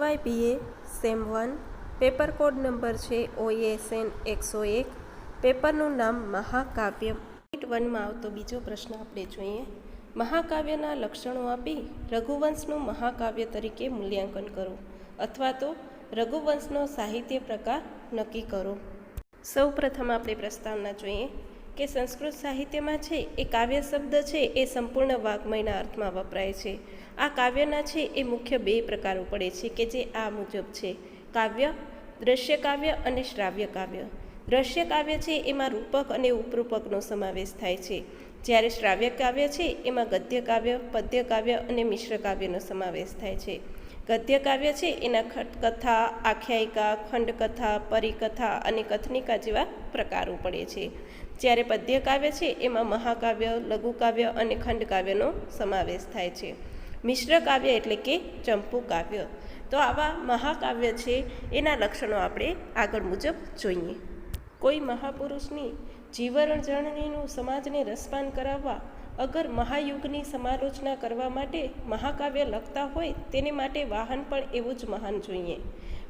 MYBA sem 1 paper code number છે OASN 101. પેપરનું નામ મહાકાવ્ય. યુનિટ 1માં આવતો બીજો પ્રશ્ન આપણે જોઈએ. મહાકાવ્યના લક્ષણો આપી રઘુવંશનું મહાકાવ્ય તરીકે મૂલ્યાંકન કરો અથવા તો રઘુવંશનો સાહિત્ય પ્રકાર નક્કી કરો. સૌ પ્રથમ આપણે પ્રસ્તાવના જોઈએ કે સંસ્કૃત સાહિત્યમાં છે એ કાવ્ય શબ્દ છે એ સંપૂર્ણ વાગ્મયના અર્થમાં વપરાય છે. આ કાવ્યના છે એ મુખ્ય બે પ્રકારો પડે છે કે જે આ મુજબ છે: કાવ્ય, દ્રશ્ય કાવ્ય અને શ્રાવ્ય કાવ્ય. દ્રશ્ય કાવ્ય છે એમાં રૂપક અને ઉપરૂપકનો સમાવેશ થાય છે, જ્યારે શ્રાવ્ય કાવ્ય છે એમાં ગદ્ય કાવ્ય, પદ્ય કાવ્ય અને મિશ્ર કાવ્યનો સમાવેશ થાય છે. ગદ્ય કાવ્ય છે એના કથા, આખ્યાયિકા, ખંડકથા, પરિકથા અને કથનિકા જેવા પ્રકારો પડે છે, જ્યારે પદ્ય કાવ્ય છે એમાં મહાકાવ્ય, લઘુકાવ્ય અને ખંડકાવ્યનો સમાવેશ થાય છે. મિશ્ર કાવ્ય એટલે કે ચંપુ કાવ્ય. તો આવા મહાકાવ્ય છે એના લક્ષણો આપણે આગળ મુજબ જોઈએ. કોઈ મહાપુરુષની જીવન જર્નીનું સમાજને રસપાન કરાવવા અગર મહાયુગની સમાલોચના કરવા માટે મહાકાવ્ય લખતા હોય તેને માટે વાહન પણ એવું જ મહાન જોઈએ.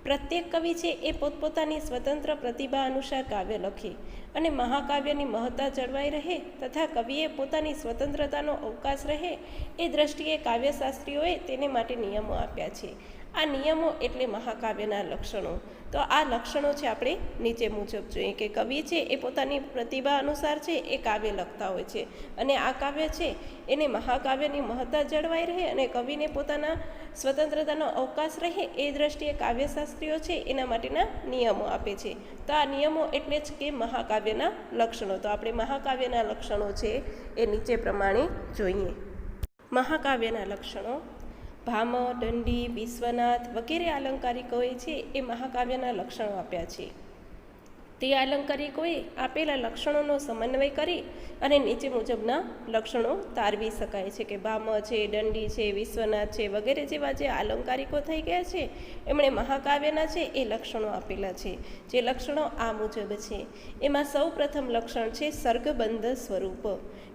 પ્રત્યેક કવિ છે એ પોતપોતાની સ્વતંત્ર પ્રતિભા અનુસાર કાવ્ય લખે અને મહાકાવ્યની મહત્તા જળવાઈ રહે તથા કવિએ પોતાની સ્વતંત્રતાનો અવકાશ રહે એ દ્રષ્ટિએ કાવ્યશાસ્ત્રીઓએ તેને માટે નિયમો આપ્યા છે. આ નિયમો એટલે મહાકાવ્યના લક્ષણો. તો આ લક્ષણો છે આપણે નીચે મુજબ જોઈએ કે કવિ છે એ પોતાની પ્રતિભા અનુસાર છે એ કાવ્ય લખતા હોય છે અને આ કાવ્ય છે એને મહાકાવ્યની મહત્તા જળવાઈ રહે અને કવિને પોતાના સ્વતંત્રતાનો અવકાશ રહે એ દ્રષ્ટિએ કાવ્યશાસ્ત્રીઓ છે એના માટેના નિયમો આપે છે. તો આ નિયમો એટલે જ કે મહાકાવ્યના લક્ષણો. તો આપણે મહાકાવ્યના લક્ષણો છે એ નીચે પ્રમાણે જોઈએ. મહાકાવ્યના લક્ષણો: ભામ, દંડી, વિશ્વનાથ વગેરે આલંકારિકોએ છે એ મહાકાવ્યના લક્ષણો આપ્યા છે. તે આલંકારિકોએ આપેલા લક્ષણોનો સમન્વય કરી અને નીચે મુજબના લક્ષણો તારવી શકાય છે કે ભામ છે, દંડી છે, વિશ્વનાથ છે વગેરે જેવા જે આલંકારિકો થઈ ગયા છે એમણે મહાકાવ્યના છે એ લક્ષણો આપેલા છે. જે લક્ષણો આ મુજબ છે. એમાં સૌ પ્રથમ લક્ષણ છે સર્ગબંધ સ્વરૂપ,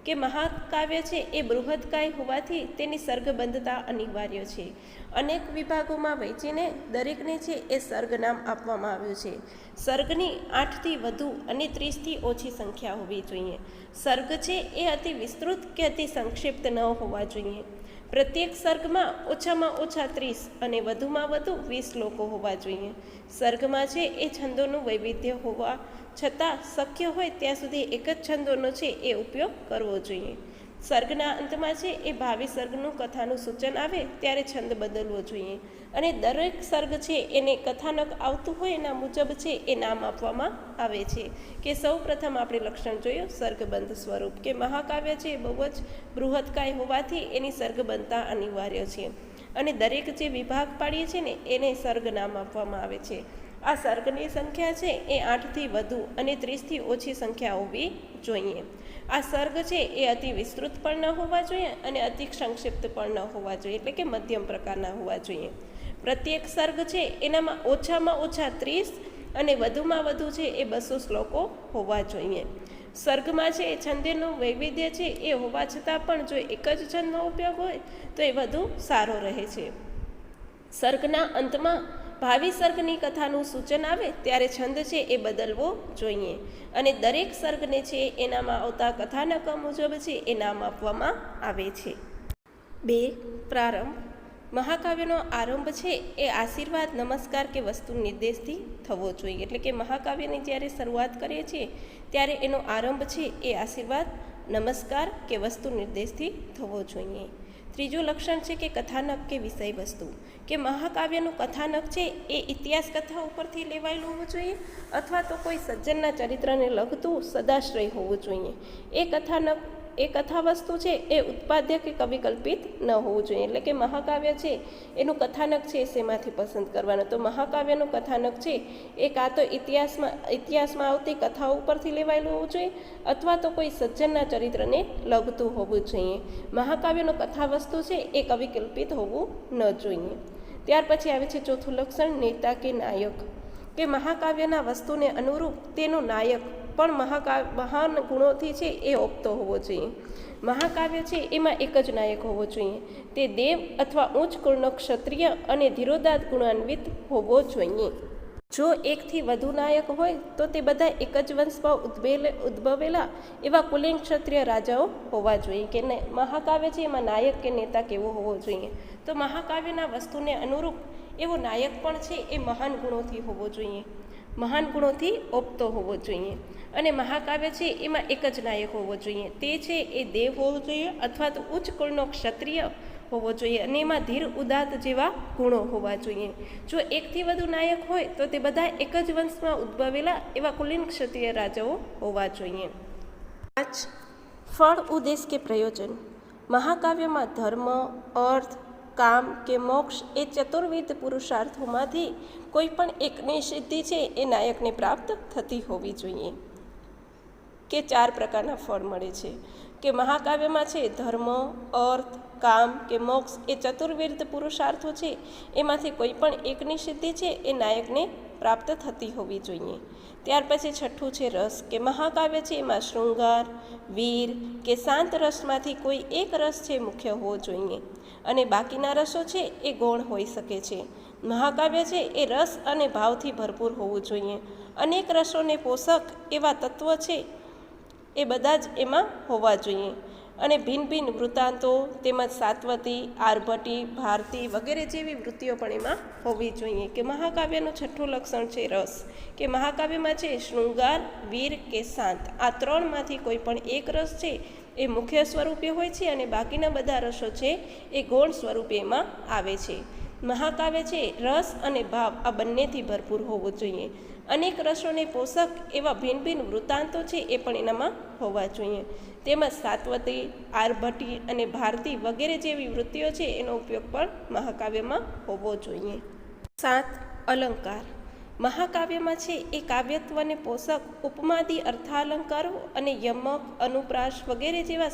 કે મહાકાવ્ય છે એ બૃહદકાય હોવાથી તેની સર્ગબંધતા અનિવાર્ય છે. અનેક વિભાગોમાં વહેંચીને દરેકને છે એ સર્ગ નામ આપવામાં આવ્યું છે. સર્ગની 8થી વધુ અને 30થી ઓછી સંખ્યા હોવી જોઈએ. સર્ગ છે એ અતિ વિસ્તૃત કે અતિ સંક્ષિપ્ત ન હોવા જોઈએ. પ્રત્યેક સર્ગમાં ઓછામાં ઓછા 30 અને વધુમાં વધુ 20 શ્લોકો હોવા જોઈએ. સર્ગમાં છે એ છંદોનું વૈવિધ્ય હોવા છતાં શક્ય હોય ત્યાં સુધી એક જ છંદોનો છે એ ઉપયોગ કરવો જોઈએ. સર્ગના અંતમાં છે એ ભાવિ સર્ગનું કથાનું સૂચન આવે ત્યારે છંદ બદલવો જોઈએ અને દરેક સર્ગ છે એને કથાનક આવતું હોય એના મુજબ છે એ નામ આપવામાં આવે છે. કે સૌ પ્રથમ આપણે લક્ષણ જોયું સર્ગબંધ સ્વરૂપ, કે મહાકાવ્ય છે બહુ જ બૃહદકાય હોવાથી એની સર્ગબંધતા અનિવાર્ય છે અને દરેક જે વિભાગ પાડીએ છીએ ને એને સર્ગ નામ આપવામાં આવે છે. આ સર્ગની સંખ્યા છે એ 8થી વધુ અને 30થી ઓછી સંખ્યા હોવી જોઈએ. આ સર્ગ છે એ અતિ વિસ્તૃત પણ ન હોવા જોઈએ અને અતિ સંક્ષિપ્ત પણ ન હોવા જોઈએ, એટલે કે મધ્યમ પ્રકારના હોવા જોઈએ. પ્રત્યેક સર્ગ છે એનામાં ઓછામાં ઓછા 30 અને વધુમાં વધુ છે એ 200 શ્લોકો હોવા જોઈએ. સર્ગમાં છે એ છંદેનું વૈવિધ્ય છે એ હોવા છતાં પણ જો એક જ છંદનો ઉપયોગ હોય તો એ વધુ સારો રહે છે. સર્ગના અંતમાં ભાવિ સર્ગની કથાનું સૂચન આવે ત્યારે છંદ છે એ બદલવો જોઈએ અને દરેક સર્ગને છે એનામાં આવતા કથાનક મુજબ છે એ નામ આપવામાં આવે છે. 2. પ્રારંભ. મહાકાવ્યનો આરંભ છે એ આશીર્વાદ, નમસ્કાર કે વસ્તુ નિર્દેશથી થવો જોઈએ. એટલે કે મહાકાવ્યની જ્યારે શરૂઆત કરીએ છીએ ત્યારે એનો આરંભ છે એ આશીર્વાદ, નમસ્કાર કે વસ્તુ નિર્દેશથી થવો જોઈએ. ત્રીજું લક્ષણ છે કે કથાનક કે વિષય વસ્તુ, કે મહાકાવ્યનું કથાનક છે એ ઇતિહાસ કથા ઉપરથી લેવાયેલું હોવું જોઈએ અથવા તો કોઈ સજ્જનના ચરિત્રને લગતું સદાશ્રય હોવું જોઈએ. એ કથા વસ્તુ છે એ ઉત્પાદ્ય કે કવિકલ્પિત ન હોવું જોઈએ. એટલે કે મહાકાવ્ય છે એનું કથાનક છે એ શેમાંથી પસંદ કરવાનું? તો મહાકાવ્યનું કથાનક છે એ કાં તો ઇતિહાસમાં આવતી કથાઓ ઉપરથી લેવાયેલું હોવું જોઈએ અથવા તો કોઈ સજ્જનના ચરિત્રને લગતું હોવું જોઈએ. મહાકાવ્યનું કથા વસ્તુ છે એ કવિકલ્પિત હોવું ન જોઈએ. ત્યાર પછી આવે છે ચોથું લક્ષણ નેતા કે નાયક, કે મહાકાવ્યના વસ્તુને અનુરૂપ તેનો નાયક પણ મહાન ગુણોથી છે એ ઓપતો હોવો જોઈએ. મહાકાવ્ય છે એમાં એક જ નાયક હોવો જોઈએ, તે દેવ અથવા ઉચ્ચ કુળનો ક્ષત્રિય અને ધીરોદાત ગુણાન્વિત હોવો જોઈએ. જો એકથી વધુ નાયક હોય તો તે બધા એક જ વંશમાં ઉદ્ભવેલા એવા કુલીન ક્ષત્રિય રાજાઓ હોવા જોઈએ. કે મહાકાવ્ય છે એમાં નાયક કે નેતા કેવો હોવો જોઈએ? તો મહાકાવ્યના વસ્તુને અનુરૂપ એવો નાયક પણ છે એ મહાન ગુણોથી હોવો જોઈએ, મહાન ગુણોથી ઓપતો હોવો જોઈએ. અને મહાકાવ્ય છે એમાં એક જ નાયક હોવો જોઈએ, તે છે એ દેવ હોવો જોઈએ અથવા તો ઉચ્ચ કુળનો ક્ષત્રિય હોવો જોઈએ, અને એમાં ધીર ઉદાત જેવા ગુણો હોવા જોઈએ. જો એકથી વધુ નાયક હોય તો તે બધા એક જ વંશમાં ઉદ્ભવેલા એવા કુલીન ક્ષત્રિય રાજાઓ હોવા જોઈએ. 5. ફળ, ઉદ્દેશ કે પ્રયોજન. મહાકાવ્યમાં ધર્મ, અર્થ, કામ કે મોક્ષ એ ચતુર્વિધ પુરુષાર્થોમાંથી કોઈ પણ એકની સિદ્ધિ છે એ નાયકને પ્રાપ્ત થતી હોવી જોઈએ. કે 4 પ્રકારના ફળ મળે છે. કે મહાકાવ્યમાં છે ધર્મ, અર્થ, કામ કે મોક્ષ એ ચતુર્વિધ પુરુષાર્થો છે એમાંથી કોઈ પણ એકની સિદ્ધિ છે એ નાયકને પ્રાપ્ત થતી હોવી જોઈએ. ત્યાર પછી 6થું છે રસ. કે મહાકાવ્ય છે એમાં શૃંગાર, વીર કે શાંત રસમાંથી કોઈ એક રસ છે મુખ્ય હોવો જોઈએ, અને બાકીના રસો છે એ ગૌણ હોઈ શકે છે. મહાકાવ્ય છે એ રસ અને ભાવથી ભરપૂર હોવું જોઈએ. અનેક રસોને પોષક એવા તત્વો છે એ બધા જ એમાં હોવા જોઈએ. અને ભિન્ન ભિન્ન વૃત્તાંતો તેમજ સાત્વતી, આરભટી, ભારતી વગેરે જેવી વૃત્તિઓ પણ એમાં હોવી જોઈએ. કે મહાકાવ્યનું 6થું લક્ષણ છે રસ. કે મહાકાવ્યમાં છે શૃંગાર, વીર કે શાંત આ 3માંથી કોઈ પણ એક રસ છે એ મુખ્ય સ્વરૂપે હોય છે, અને બાકીના બધા રસો છે એ ગૌણ સ્વરૂપે એમાં આવે છે. મહાકાવ્ય છે રસ અને ભાવ આ બંનેથી ભરપૂર હોવું જોઈએ. અનેક રસોને પોષક એવા ભિન્ન ભિન્ન વૃત્તાંતો છે એ પણ એનામાં હોવા જોઈએ. તેમજ સાત્વતી, આરભટી અને ભારતી વગેરે જેવી વૃત્તિઓ છે એનો ઉપયોગ પણ મહાકાવ્યમાં હોવો જોઈએ. 7. અલંકાર. મહાકાવ્યમાં છે એ કાવ્યત્વને પોષક ઉપમાદી અર્થાલંકારો અને યમક, અનુપ્રાસ વગેરે જેવા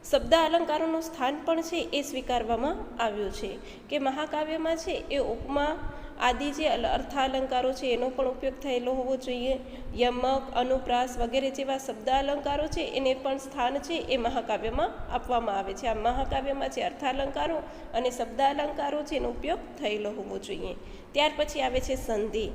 શબ્દ અલંકારોનું સ્થાન પણ છે એ સ્વીકારવામાં આવ્યું છે. કે મહાકાવ્યમાં છે એ ઉપમા આદિ જે અર્થાલંકારો છે એનો પણ ઉપયોગ થયેલો હોવો જોઈએ. યમક, અનુપ્રાસ વગેરે જેવા શબ્દ અલંકારો છે એને પણ સ્થાન છે એ મહાકાવ્યમાં આપવામાં આવે છે. આ મહાકાવ્યમાં છે અર્થાલંકારો અને શબ્દ અલંકારો છે એનો ઉપયોગ થયેલો હોવો જોઈએ. ત્યાર પછી આવે છે સંધિ.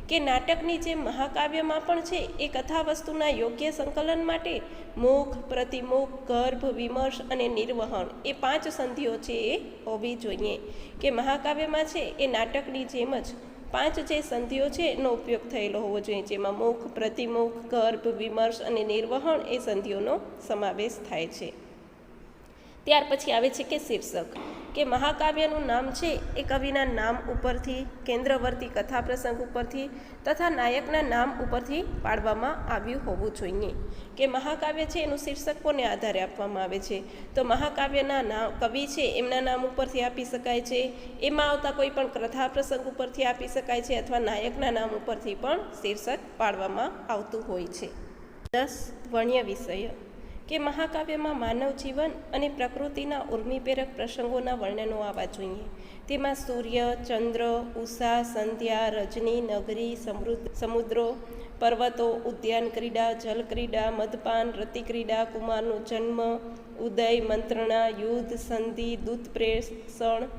કે નાટકની જેમ મહાકાવ્યમાં પણ છે એ કથા વસ્તુના યોગ્ય સંકલન માટે મુખ, પ્રતિમુખ, ગર્ભ, વિમર્શ અને નિર્વહન એ 5 સંધિઓ છે એ હોવી જોઈએ. કે મહાકાવ્યમાં છે એ નાટકની જેમ જ 5 જે સંધિઓ છે એનો ઉપયોગ થયેલો હોવો જોઈએ, જેમાં મુખ, પ્રતિમુખ, ગર્ભ, વિમર્શ અને નિર્વહન એ સંધિઓનો સમાવેશ થાય છે. ત્યાર પછી આવે છે કે શીર્ષક. કે મહાકાવ્યનું નામ છે એ કવિના નામ ઉપરથી, કેન્દ્રવર્તી કથા પ્રસંગ ઉપરથી તથા નાયકના નામ ઉપરથી પાડવામાં આવ્યું હોવું જોઈએ. કે મહાકાવ્ય છે એનું શીર્ષક કોને આધારે આપવામાં આવે છે? તો મહાકાવ્યના નામ કવિ છે એમના નામ ઉપરથી આપી શકાય છે, એમાં આવતા કોઈ પણ કથા પ્રસંગ ઉપરથી આપી શકાય છે, અથવા નાયકના નામ ઉપરથી પણ શીર્ષક પાડવામાં આવતું હોય છે. 10. વર્ણ્ય વિષય. કે મહાકાવ્યમાં માનવ જીવન અને પ્રકૃતિના ઉર્મિપ્રેરક પ્રસંગોના વર્ણનો આવવા જોઈએ. તેમાં સૂર્ય, ચંદ્ર, ઉષા, સંધ્યા, રજની, નગરી, સમુદ્રો, પર્વતો, ઉદ્યાન ક્રીડા, જલ ક્રીડા, મદપાન, રતિક્રીડા, કુમારનો જન્મ, ઉદય, મંત્રણા, યુદ્ધ, સંધિ, દૂતપ્રેષણ,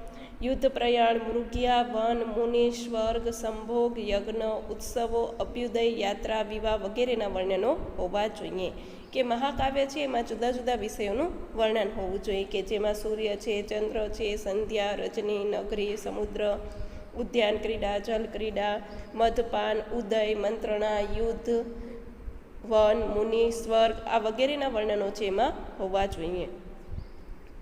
યુદ્ધ પ્રયાણ, મૃગ્યા, વન, મુનિ, સ્વર્ગ, સંભોગ, યજ્ઞ, ઉત્સવો, અભ્યુદય, યાત્રા, વિવાહ વગેરેના વર્ણનો હોવા જોઈએ. કે મહાકાવ્ય છે એમાં જુદા જુદા વિષયોનું વર્ણન હોવું જોઈએ, કે જેમાં સૂર્ય છે, ચંદ્ર છે, સંધ્યા, રજની, નગરી, સમુદ્ર, ઉદ્યાન ક્રીડા, જલ ક્રીડા, મદપાન, ઉદય, મંત્રણા, યુદ્ધ, વન, મુનિ, સ્વર્ગ આ વગેરેના વર્ણનો છે એમાં હોવા જોઈએ.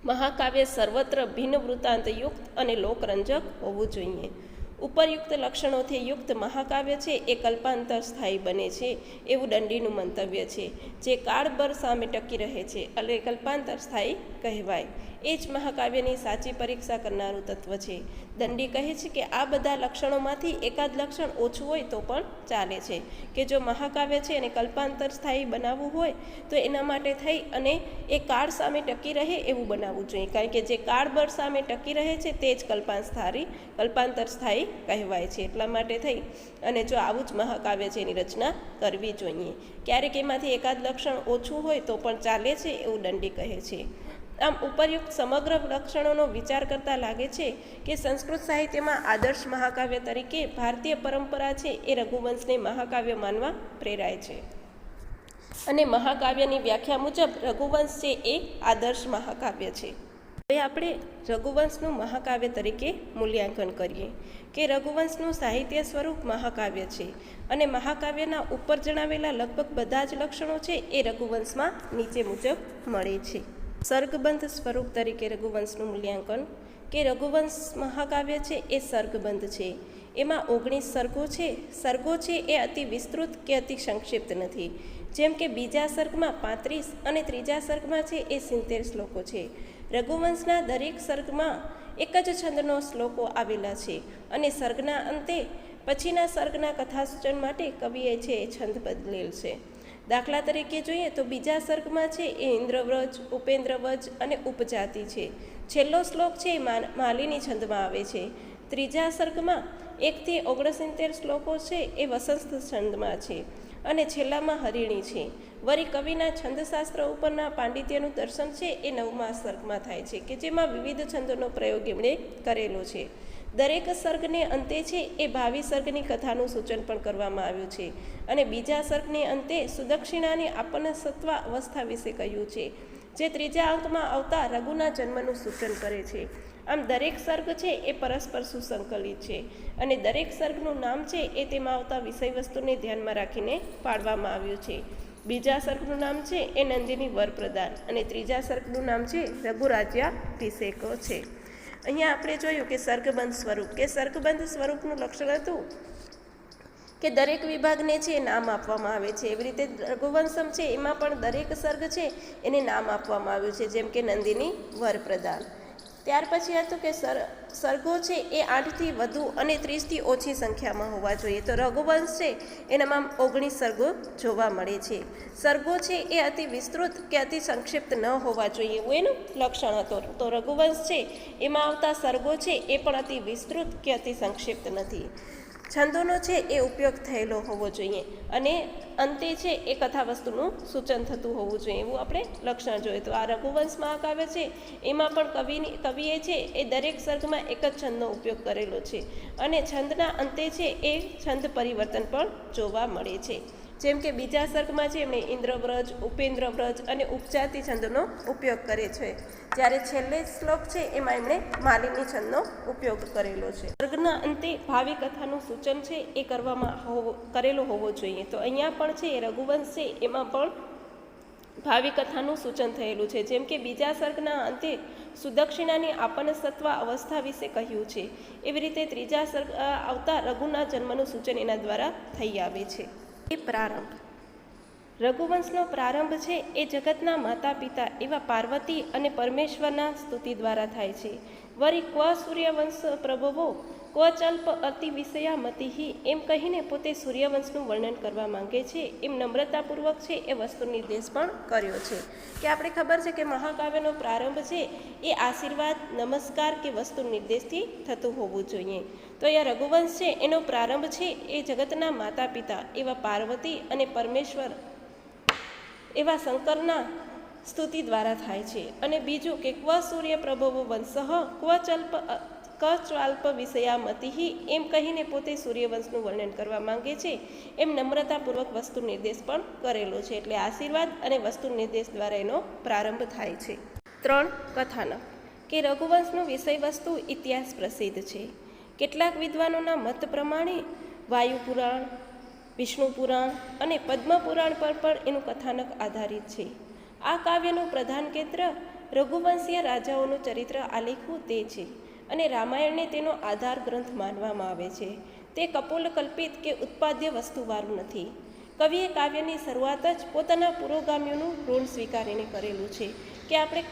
મહાકાવ્ય સર્વત્ર ભિન્ન વૃત્તાંતયુક્ત અને લોકરંજક હોવું જોઈએ. ઉપરયુક્ત લક્ષણોથી યુક્ત મહાકાવ્ય છે એ કલ્પાંતર સ્થાયી બને છે એવું દંડીનું મંતવ્ય છે. જે કાળભર સામે ટકી રહે છે એટલે કલ્પાંતર સ્થાયી કહેવાય. એ જ મહાકાવ્યની સાચી પરીક્ષા કરનારું તત્વ છે. દંડી કહે છે કે આ બધા લક્ષણોમાંથી એકાદ લક્ષણ ઓછું હોય તો પણ ચાલે છે, કે જો મહાકાવ્ય છે અને કલ્પાંતર સ્થાયી બનાવવું હોય તો એના માટે થઈ અને એ કાળ સામે ટકી રહે એવું બનાવવું જોઈએ, કારણ કે જે કાળબળ સામે ટકી રહે છે તે જ કલ્પાંતર સ્થાયી કહેવાય છે. એટલા માટે થઈ અને જો આવું જ મહાકાવ્ય છે એની રચના કરવી જોઈએ. ક્યારેક એમાંથી એકાદ લક્ષણ ઓછું હોય તો પણ ચાલે છે એવું દંડી કહે છે. આમ ઉપરયુક્ત સમગ્ર લક્ષણોનો વિચાર કરતા લાગે છે કે સંસ્કૃત સાહિત્યમાં આદર્શ મહાકાવ્ય તરીકે ભારતીય પરંપરા છે એ રઘુવંશને મહાકાવ્ય માનવા પ્રેરાય છે, અને મહાકાવ્યની વ્યાખ્યા મુજબ રઘુવંશ છે એ આદર્શ મહાકાવ્ય છે. હવે આપણે રઘુવંશનું મહાકાવ્ય તરીકે મૂલ્યાંકન કરીએ કે રઘુવંશનું સાહિત્ય સ્વરૂપ મહાકાવ્ય છે, અને મહાકાવ્યના ઉપર જણાવેલા લગભગ બધા જ લક્ષણો છે એ રઘુવંશમાં નીચે મુજબ મળે છે. સર્ગબંધ સ્વરૂપ તરીકે રઘુવંશનું મૂલ્યાંકન કે રઘુવંશ મહાકાવ્ય છે એ સર્ગબંધ છે. એમાં 19 સર્ગો છે. સર્ગો છે એ અતિ વિસ્તૃત કે અતિ સંક્ષિપ્ત નથી, જેમ કે બીજા સર્ગમાં 35 અને ત્રીજા સર્ગમાં છે એ 70 શ્લોકો છે. રઘુવંશના દરેક સર્ગમાં એક જ છંદનો શ્લોકો આવેલા છે, અને સર્ગના અંતે પછીના સર્ગના કથાસૂચન માટે કવિએ છે એ છંદ બદલેલ છે. દાખલા તરીકે જોઈએ તો બીજા સર્ગમાં છે એ ઇન્દ્રવ્રજ, ઉપેન્દ્રવ્રજ અને ઉપજાતિ છે. છેલ્લો શ્લોક છે એ માલિની છંદમાં આવે છે. ત્રીજા સર્ગમાં 1 થી 69 શ્લોકો છે એ વસંત છંદમાં છે, અને છેલ્લામાં હરિણી છે. વળી કવિના છંદશાસ્ત્ર ઉપરના પાંડિત્યનું દર્શન છે એ 9મા સર્ગમાં થાય છે, કે જેમાં વિવિધ છંદોનો પ્રયોગ એમણે કરેલો છે. દરેક સર્ગને અંતે છે એ ભાવિ સર્ગની કથાનું સૂચન પણ કરવામાં આવ્યું છે, અને બીજા સર્ગને અંતે સુદક્ષિણાની આપણને સત્વ અવસ્થા વિશે કહ્યું છે, જે ત્રીજા અંકમાં આવતા રઘુના જન્મનું સૂચન કરે છે. આમ દરેક સર્ગ છે એ પરસ્પર સુસંકલિત છે, અને દરેક સર્ગનું નામ છે એ તેમાં આવતા વિષય વસ્તુને ધ્યાનમાં રાખીને પાડવામાં આવ્યું છે. બીજા સર્ગનું નામ છે એ નંદિની વરપ્રદાન, અને ત્રીજા સર્ગનું નામ છે રઘુરાજ્યાભિષેક છે. અહીંયા આપણે જોયું કે સર્ગબંધ સ્વરૂપ, કે સર્ગબંધ સ્વરૂપનું લક્ષણ હતું કે દરેક વિભાગને છે નામ આપવામાં આવે છે. એવી રીતે રઘુવંશમ છે એમાં પણ દરેક સર્ગ છે એને નામ આપવામાં આવ્યું છે, જેમ કે નંદિની વરપ્રદાન. ત્યાર પછી હતું કે સર્ગો છે એ 8થી વધુ અને 30થી ઓછી સંખ્યામાં હોવા જોઈએ. તો રઘુવંશ છે એનામાં 19 સર્ગો જોવા મળે છે. સર્ગો છે એ અતિ વિસ્તૃત કે અતિ સંક્ષિપ્ત ન હોવા જોઈએ એવું એનું લક્ષણ હતું. તો રઘુવંશ છે એમાં આવતા સર્ગો છે એ પણ અતિ વિસ્તૃત કે અતિ સંક્ષિપ્ત નથી. છંદોનો છે એ ઉપયોગ થયેલો હોવો જોઈએ, અને અંતે છે એ કથા વસ્તુનું સૂચન થતું હોવું જોઈએ એવું આપણે લક્ષણ જોઈએ. તો આ રઘુવંશ મહાકાવ્ય છે એમાં પણ કવિએ છે એ દરેક સર્ગમાં એક જ છંદનો ઉપયોગ કરેલો છે, અને છંદના અંતે છે એ છંદ પરિવર્તન પણ જોવા મળે છે. જેમ કે બીજા સર્ગમાં છે એમણે ઇન્દ્રવ્રજ, ઉપેન્દ્રવ્રજ અને ઉપજાતિ છંદનો ઉપયોગ કરે છે, જ્યારે છેલ્લે શ્લોક છે એમાં એમણે માલિની છંદનો ઉપયોગ કરેલો છે. સર્ગના અંતે ભાવિ કથાનું સૂચન છે એ કરેલો હોવો જોઈએ. તો અહીંયા પણ છે એ રઘુવંશ છે એમાં પણ ભાવિ કથાનું સૂચન થયેલું છે, જેમ કે બીજા સર્ગના અંતે સુદક્ષિણાની આપણને સત્વ અવસ્થા વિશે કહ્યું છે. એવી રીતે ત્રીજા સર્ગ આવતા રઘુના જન્મનું સૂચન એના દ્વારા થઈ આવે છે. એ પ્રારંભ. રઘુવંશનો પ્રારંભ છે એ જગતના માતા પિતા એવા પાર્વતી અને પરમેશ્વરના સ્તુતિ દ્વારા થાય છે. વળી ક્વ સૂર્યવંશ પ્રભવો ક્વ ચલ્પ અતિ વિષયામતિહિ એમ કહીને પોતે સૂર્યવંશનું વર્ણન કરવા માંગે છે. એમ નમ્રતાપૂર્વક છે એ વસ્તુ નિર્દેશ પણ કર્યો છે, કે આપણે ખબર છે કે મહાકાવ્યનો પ્રારંભ છે એ આશીર્વાદ, નમસ્કાર કે વસ્તુ નિર્દેશથી થતું હોવું જોઈએ. તો અહીંયા રઘુવંશ છે એનો પ્રારંભ છે એ જગતના માતા પિતા એવા પાર્વતી અને પરમેશ્વર એવા શંકરના સ્તુતિ દ્વારા થાય છે. અને બીજું કે ક્વ સૂર્ય પ્રભવો વંશઃ ક્વ ચ્વાલ્પ વિષયામતિહિ એમ કહીને પોતે સૂર્યવંશનું વર્ણન કરવા માંગે છે. એમ નમ્રતાપૂર્વક વસ્તુ નિર્દેશ પણ કરેલો છે, એટલે આશીર્વાદ અને વસ્તુ નિર્દેશ દ્વારા એનો પ્રારંભ થાય છે. 3. કથાનક. કે રઘુવંશનું વિષય વસ્તુ ઇતિહાસ પ્રસિદ્ધ છે. કેટલાક વિદ્વાનોના મત પ્રમાણે વાયુપુરાણ, વિષ્ણુ પુરાણ અને પદ્મપુરાણ પર પણ એનું કથાનક આધારિત છે. આ કાવ્યનું પ્રધાન કેન્દ્ર રઘુવંશીય રાજાઓનું ચરિત્ર આલેખવું તે છે, અને રામાયણને તેનો આધાર ગ્રંથ માનવામાં આવે છે. તે કપોલકલ્પિત કે ઉત્પાદ્ય વસ્તુવાળું નથી. કવિએ કાવ્યની શરૂઆત જ પોતાના પુરોગામીઓનું ઋણ સ્વીકારીને કરેલું છે, કે આપણે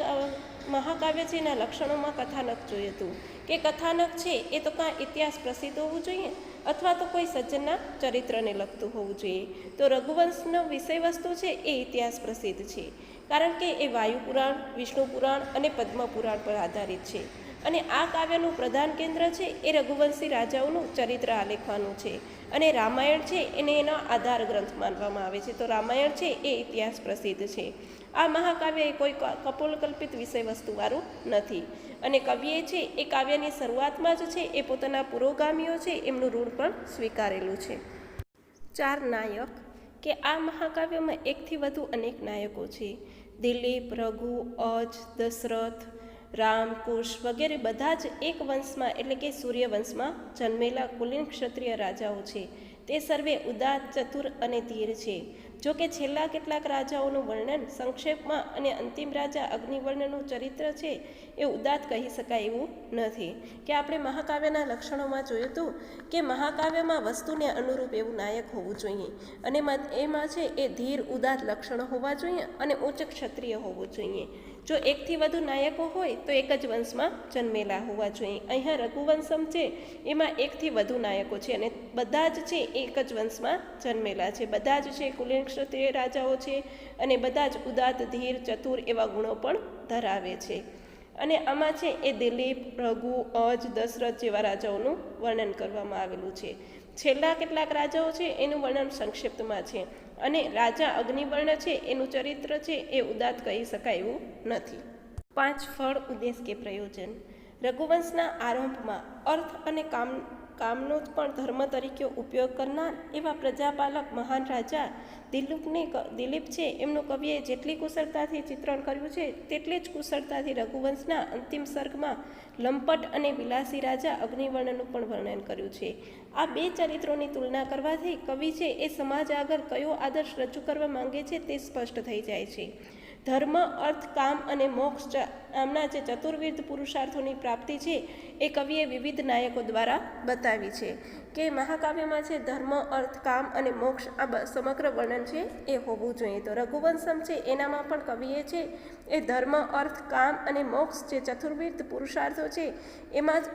મહાકાવ્ય છે એના લક્ષણોમાં કથાનક જોયું હતું કે કથાનક છે એ તો કાં ઇતિહાસ પ્રસિદ્ધ હોવું જોઈએ અથવા તો કોઈ સજ્જનના ચરિત્રને લગતું હોવું જોઈએ. તો રઘુવંશનો વિષય વસ્તુ છે એ ઇતિહાસ પ્રસિદ્ધ છે, કારણ કે એ વાયુ પુરાણ, વિષ્ણુ પુરાણ અને પદ્મ પુરાણ પર આધારિત છે. અને આ કાવ્યનું પ્રધાન કેન્દ્ર છે એ રઘુવંશી રાજાઓનું ચરિત્ર આલેખવાનું છે. અને રામાયણ છે એને એનો આધાર ગ્રંથ માનવામાં આવે છે. તો રામાયણ છે એ ઇતિહાસ પ્રસિદ્ધ છે. આ મહાકાવ્ય એ કોઈ કપોલકલ્પિત વિષય વસ્તુવાળું નથી. અને કવિએ છે એ કાવ્યની શરૂઆતમાં જ છે એ પોતાના પુરોગામીઓ છે એમનું ઋણ પણ સ્વીકારેલું છે. 4 નાયક કે આ મહાકાવ્યમાં એકથી વધુ અનેક નાયકો છે. દિલીપ, રઘુ, અજ, દશરથ, રામ, કુશ વગેરે બધા જ એક વંશમાં એટલે કે સૂર્યવંશમાં જન્મેલા કુલીન ક્ષત્રિય રાજાઓ છે. તે સર્વે ઉદાત, ચતુર અને ધીર છે. જો કે છેલ્લા કેટલાક રાજાઓનું વર્ણન સંક્ષેપમાં અને અંતિમ રાજા અગ્નિવર્ણનું ચરિત્ર છે એ ઉદાત કહી શકાય એવું નથી. કે આપણે મહાકાવ્યના લક્ષણોમાં જોયું હતું કે મહાકાવ્યમાં વસ્તુને અનુરૂપ એવું નાયક હોવું જોઈએ અને એમાં છે એ ધીર, ઉદાત લક્ષણો હોવા જોઈએ અને ઉચ્ચ ક્ષત્રિય હોવું જોઈએ. જો એકથી વધુ નાયકો હોય તો એક જ વંશમાં જન્મેલા હોવા જોઈએ. અહીંયા રઘુવંશમ છે એમાં એકથી વધુ નાયકો છે અને બધા જ છે એક જ વંશમાં જન્મેલા છે. બધા જ છે કુલીન ક્ષત્રિય રાજાઓ છે અને બધા જ ઉદાત, ધીર, ચતુર એવા ગુણો પણ ધરાવે છે. અને આમાં છે એ દિલીપ, રઘુ, અજ, દશરથ જેવા રાજાઓનું વર્ણન કરવામાં આવેલું છે. છેલ્લા કેટલાક રાજાઓ છે એનું વર્ણન સંક્ષિપ્તમાં છે અને રાજા અગ્નિવર્ણ છે એનું ચરિત્ર છે એ ઉદાત કહી શકાય એવું નથી. 5 ફળ, ઉદ્દેશ કે પ્રયોજન. રઘુવંશના આરંભમાં અર્થ અને કામનો જ પણ ધર્મ તરીકે ઉપયોગ કરનાર એવા પ્રજાપાલક મહાન રાજા દિલીપ છે એમનું કવિએ જેટલી કુશળતાથી ચિત્રણ કર્યું છે તેટલી જ કુશળતાથી રઘુવંશના અંતિમ સર્ગમાં લંપટ અને વિલાસી રાજા અગ્નિવર્ણનું પણ વર્ણન કર્યું છે. આ બે ચરિત્રોની તુલના કરવાથી કવિ છે એ સમાજ આગળ કયો આદર્શ રજૂ કરવા માંગે છે તે સ્પષ્ટ થઈ જાય છે. ધર્મ, અર્થ, કામ અને મોક્ષ આમના જે ચતુર્વિધ પુરુષાર્થોની પ્રાપ્તિ છે એ કવિએ વિવિધ નાયકો દ્વારા બતાવી છે. કે મહાકાવ્યમાં છે ધર્મ, અર્થ, કામ અને મોક્ષ આ સમગ્ર વર્ણન છે એ હોવું જોઈએ. તો રઘુવંશમ છે એનામાં પણ કવિએ છે એ ધર્મ, અર્થ, કામ અને મોક્ષ જે ચતુર્વિધ પુરુષાર્થો છે એમાં જ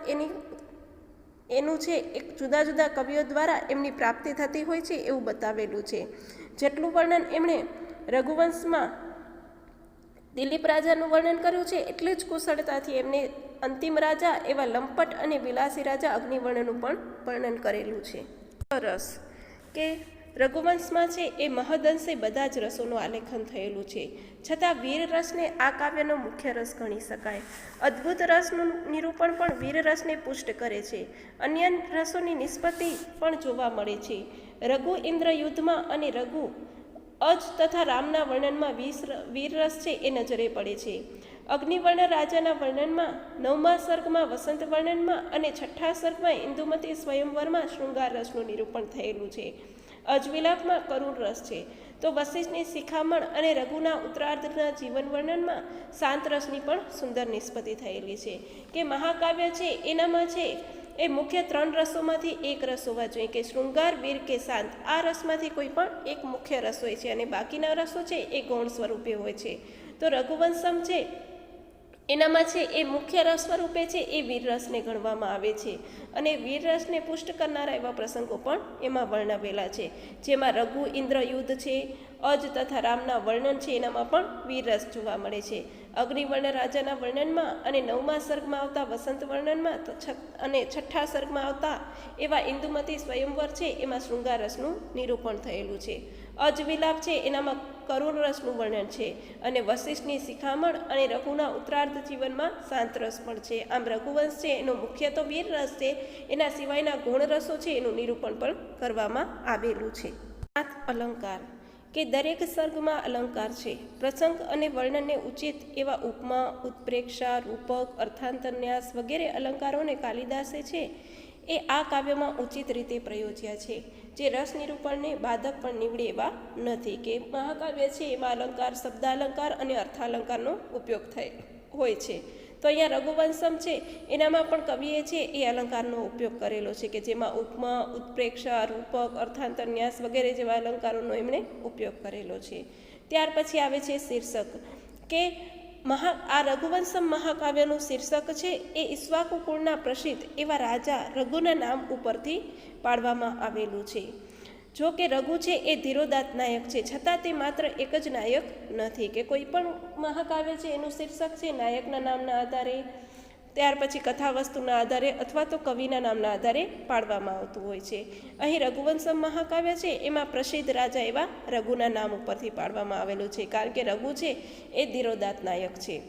એનું છે એક જુદા જુદા કવિઓ દ્વારા એમની પ્રાપ્તિ થતી હોય છે એવું બતાવેલું છે. જેટલું વર્ણન એમણે રઘુવંશમાં દિલીપ રાજાનું વર્ણન કર્યું છે એટલી જ કુશળતાથી એમને અંતિમ રાજા એવા લંપટ અને વિલાસી રાજા અગ્નિવર્ણનું પણ વર્ણન કરેલું છે. રસ કે રઘુવંશમાં છે એ મહદઅંશે બધા જ રસોનું આલેખન થયેલું છે, છતાં વીર રસને આ કાવ્યનો મુખ્ય રસ ગણી શકાય. અદ્ભુત રસનું નિરૂપણ પણ વીર રસને પુષ્ટ કરે છે. અન્ય રસોની નિષ્પત્તિ પણ જોવા મળે છે. રઘુ ઇન્દ્ર યુદ્ધમાં અને રઘુ અજ તથા રામના વર્ણનમાં વીરરસ છે એ નજરે પડે છે. અગ્નિવર્ણ રાજાના વર્ણનમાં 9મા સર્ગમાં વસંત વર્ણનમાં અને 6ઠ્ઠા સર્ગમાં ઇન્દુમતી સ્વયંવરમાં શૃંગાર રસનું નિરૂપણ થયેલું છે. અજવિલાપમાં કરુણ રસ છે. તો વશિષ્ઠની શિખામણ અને રઘુના ઉત્તરાર્ધના જીવન વર્ણનમાં શાંત રસની પણ સુંદર નિષ્પત્તિ થયેલી છે. કે મહાકાવ્ય છે એનામાં છે એ મુખ્ય 3 રસોમાંથી એક રસ હોવા જોઈએ કે શૃંગાર, વીર કે શાંત. આ રસમાંથી કોઈ પણ એક મુખ્ય રસ હોય છે અને બાકીના રસો છે એ ગૌણ સ્વરૂપે હોય છે. તો રઘુવંશમ છે એનામાં છે એ મુખ્ય રસ સ્વરૂપે છે એ વીરરસને ગણવામાં આવે છે અને વીરરસને પુષ્ટ કરનારા એવા પ્રસંગો પણ એમાં વર્ણવેલા છે, જેમાં રઘુ ઇન્દ્ર યુદ્ધ છે, અજ તથા રામના વર્ણન છે એનામાં પણ વીરરસ જોવા મળે છે. અગ્નિવર્ણ રાજાના વર્ણનમાં અને 9મા સર્ગમાં આવતા વસંત વર્ણનમાં અને 6ઠ્ઠા સર્ગમાં આવતા એવા ઇન્દુમતી સ્વયંવર છે એમાં શૃંગાર રસનું નિરૂપણ થયેલું છે. અજવિલાપ છે એનામાં કરુણ રસનું વર્ણન છે અને વશિષ્ઠની શિખામણ અને રઘુના ઉત્તરાર્ધ જીવનમાં શાંત રસ પણ છે. આમ રઘુવંશ છે એનો મુખ્ય તો વીર રસ છે, એના સિવાયના ગુણ રસો છે એનું નિરૂપણ પણ કરવામાં આવેલું છે. 7 અલંકાર કે દરેક સર્ગમાં અલંકાર છે. પ્રસંગ અને વર્ણનને ઉચિત એવા ઉપમા, ઉત્પ્રેક્ષા, રૂપક, અર્થાંતરન્યાસ વગેરે અલંકારોને કાલિદાસે છે એ આ કાવ્યમાં ઉચિત રીતે પ્રયોજ્યા છે, જે રસ નિરૂપણને બાધક પણ નીવડે એવા નથી. કે મહાકાવ્ય છે એમાં અલંકાર, શબ્દાલંકાર અને અર્થાલંકારનો ઉપયોગ હોય છે. તો અહીંયા રઘુવંશમ છે એનામાં પણ કવિએ છે એ અલંકારનો ઉપયોગ કરેલો છે કે જેમાં ઉપમા, ઉત્પ્રેક્ષા, રૂપક, અર્થાંતરન્યાસ વગેરે જેવા અલંકારોનો એમણે ઉપયોગ કરેલો છે. ત્યાર પછી આવે છે શીર્ષક કે આ રઘુવંશમ મહાકાવ્યનું શીર્ષક છે એ ઈક્ષ્વાકુ કુળના પ્રસિદ્ધ એવા રાજા રઘુના નામ ઉપરથી પાડવામાં આવેલું છે. જો કે રઘુ છે એ ધીરોદાત્ત નાયક છે, છતાં તે માત્ર એક જ નાયક નથી કે કોઈ પણ મહાકાવ્ય છે એનું શીર્ષક છે નાયકના નામના આધારે, ત્યાર પછી કથા વસ્તુના આધારે અથવા તો કવિના નામના આધારે પાડવામાં આવતું હોય છે. અહીં રઘુવંશમ મહાકાવ્ય છે એમાં પ્રસિદ્ધ રાજા એવા રઘુના નામ ઉપરથી પાડવામાં આવેલું છે, કારણ કે રઘુ છે એ ધીરોદાત્ત નાયક છે.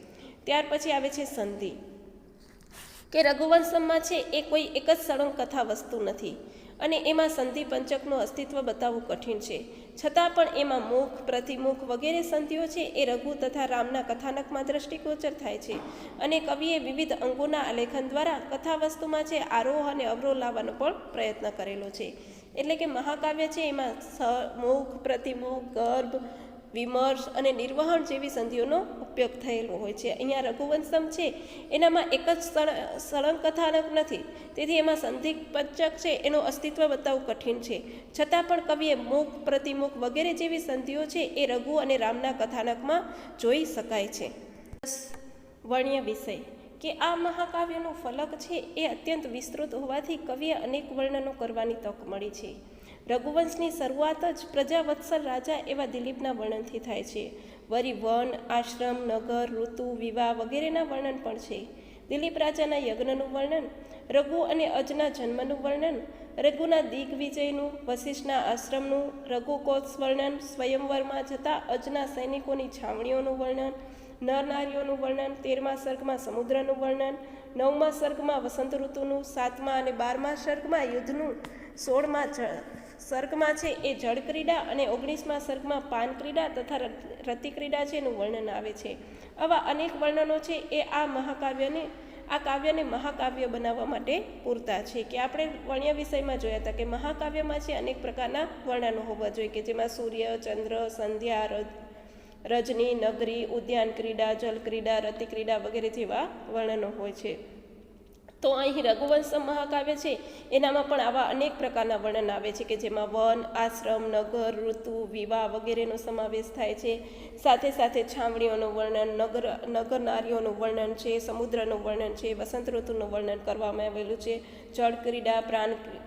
ત્યાર પછી આવે છે સંધિ, કે રઘુવંશમમાં છે એ કોઈ એક જ સળંગ કથા વસ્તુ નથી અને એમાં સંધિ પંચકનું અસ્તિત્વ બતાવવું કઠિન છે. છતાં પણ એમાં મુખ, પ્રતિમુખ વગેરે સંધિઓ છે એ રઘુ તથા રામના કથાનકમાં દ્રષ્ટિગોચર થાય છે અને કવિએ વિવિધ અંગોના આલેખન દ્વારા કથા વસ્તુમાં છે આરોહ અને અવરોહ લાવવાનો પણ પ્રયત્ન કરેલો છે. એટલે કે મહાકાવ્ય છે એમાં મુખ, પ્રતિમુખ, ગર્ભ, વિમર્શ અને નિર્વહન જેવી સંધિઓનો ઉપયોગ થયેલો હોય છે. અહીંયા રઘુવંશમ છે એનામાં એક જ સળંગ કથાનક નથી, તેથી એમાં સંધિ પંચક છે એનું અસ્તિત્વ બતાવવું કઠિન છે. છતાં પણ કવિએ મુખ, પ્રતિમુખ વગેરે જેવી સંધિઓ છે એ રઘુ અને રામના કથાનકમાં જોઈ શકાય છે. વર્ણ્ય વિષય, કે આ મહાકાવ્યનું ફલક છે એ અત્યંત વિસ્તૃત હોવાથી કવિએ અનેક વર્ણનો કરવાની તક મળી છે. રઘુવંશની શરૂઆત જ પ્રજાવત્સલ રાજા એવા દિલીપના વર્ણનથી થાય છે. વળી વન, આશ્રમ, નગર, ઋતુ, વિવાહ વગેરેના વર્ણન પણ છે. દિલીપ રાજાના યજ્ઞનું વર્ણન, રઘુ અને અજના જન્મનું વર્ણન, રઘુના દિગ્વિજયનું, વશિષ્ઠના આશ્રમનું, રઘુકોશ વર્ણન, સ્વયંવરમાં જતા અજના સૈનિકોની છાવણીઓનું વર્ણન, નરનારીઓનું વર્ણન, 13મા સર્ગમાં સમુદ્રનું વર્ણન, 9મા સર્ગમાં વસંત ઋતુનું, 7મા અને 12મા સર્ગમાં યુદ્ધનું, 16મા સર્ગમાં છે એ જળ ક્રીડા અને 19મા સર્ગમાં પાન ક્રીડા તથા રતિ ક્રીડા છે એનું વર્ણન આવે છે. આવા અનેક વર્ણનો છે એ આ કાવ્યને મહાકાવ્ય બનાવવા માટે પૂરતા છે. કે આપણે વર્ણ્ય વિષયમાં જોયા હતા કે મહાકાવ્યમાં છે અનેક પ્રકારના વર્ણનો હોવા જોઈએ, કે જેમાં સૂર્ય, ચંદ્ર, સંધ્યા, રજની, નગરી, ઉદ્યાન ક્રીડા, જલ ક્રીડા, રતિ ક્રીડા વગેરે જેવા વર્ણનો હોય છે. તો અહીં રઘુવંશમ મહાકાવ્ય છે એનામાં પણ આવા અનેક પ્રકારના વર્ણન આવે છે, કે જેમાં વન, આશ્રમ, નગર, ઋતુ, વિવાહ વગેરેનો સમાવેશ થાય છે. સાથે સાથે છાવણીઓનું વર્ણન, નગર નારીઓનું વર્ણન છે, સમુદ્રનું વર્ણન છે, વસંત ઋતુનું વર્ણન કરવામાં આવેલું છે, જળ ક્રીડા,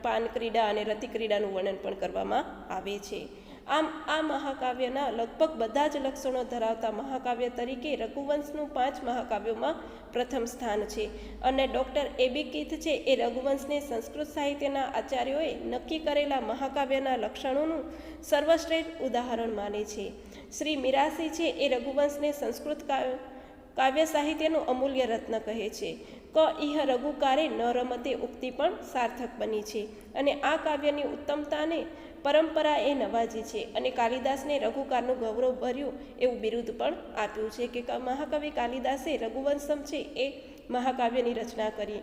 પાન ક્રીડા અને રતિ ક્રીડાનું વર્ણન પણ કરવામાં આવે છે. આમ આ મહાકાવ્યના લગભગ બધા જ લક્ષણો ધરાવતા મહાકાવ્ય તરીકે રઘુવંશનું 5 મહાકાવ્યોમાં પ્રથમ સ્થાન છે. અને ડૉક્ટર A.B. કીથ છે એ રઘુવંશને સંસ્કૃત સાહિત્યના આચાર્યોએ નક્કી કરેલા મહાકાવ્યના લક્ષણોનું સર્વશ્રેષ્ઠ ઉદાહરણ માને છે. શ્રી મિરાસી છે એ રઘુવંશને સંસ્કૃત કાવ્ય સાહિત્યનું અમૂલ્ય રત્ન કહે છે. ક ઇહ રઘુકારે ન રમતે ઉક્તિ પણ સાર્થક બની છે અને આ કાવ્યની ઉત્તમતાને પરંપરા એ નવાજી છે અને કાલિદાસને રઘુકારનું ગૌરવ ભર્યું એવું બિરુદ પણ આપ્યું છે. કે મહાકવિ કાલિદાસે રઘુવંશમ છે એ મહાકાવ્યની રચના કરી,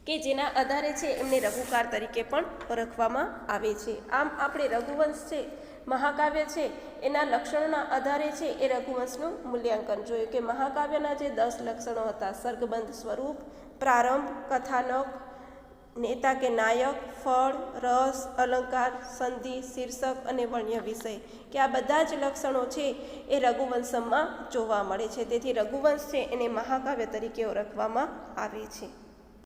કે જેના આધારે છે એમને રઘુકાર તરીકે પણ ઓળખવામાં આવે છે. આમ આપણે રઘુવંશ છે મહાકાવ્ય છે એના લક્ષણોના આધારે છે એ રઘુવંશનું મૂલ્યાંકન જોયું. કે મહાકાવ્યના જે 10 લક્ષણો હતા, સર્ગબંધ સ્વરૂપ, પ્રારંભ, કથાનક, નેતા કે નાયક, ફળ, રસ, અલંકાર, સંધિ, શીર્ષક અને વર્ણ્ય વિષય, કે આ બધા જ લક્ષણો છે એ રઘુવંશમમાં જોવા મળે છે. તેથી રઘુવંશ છે એને મહાકાવ્ય તરીકે ઓળખવામાં આવે છે.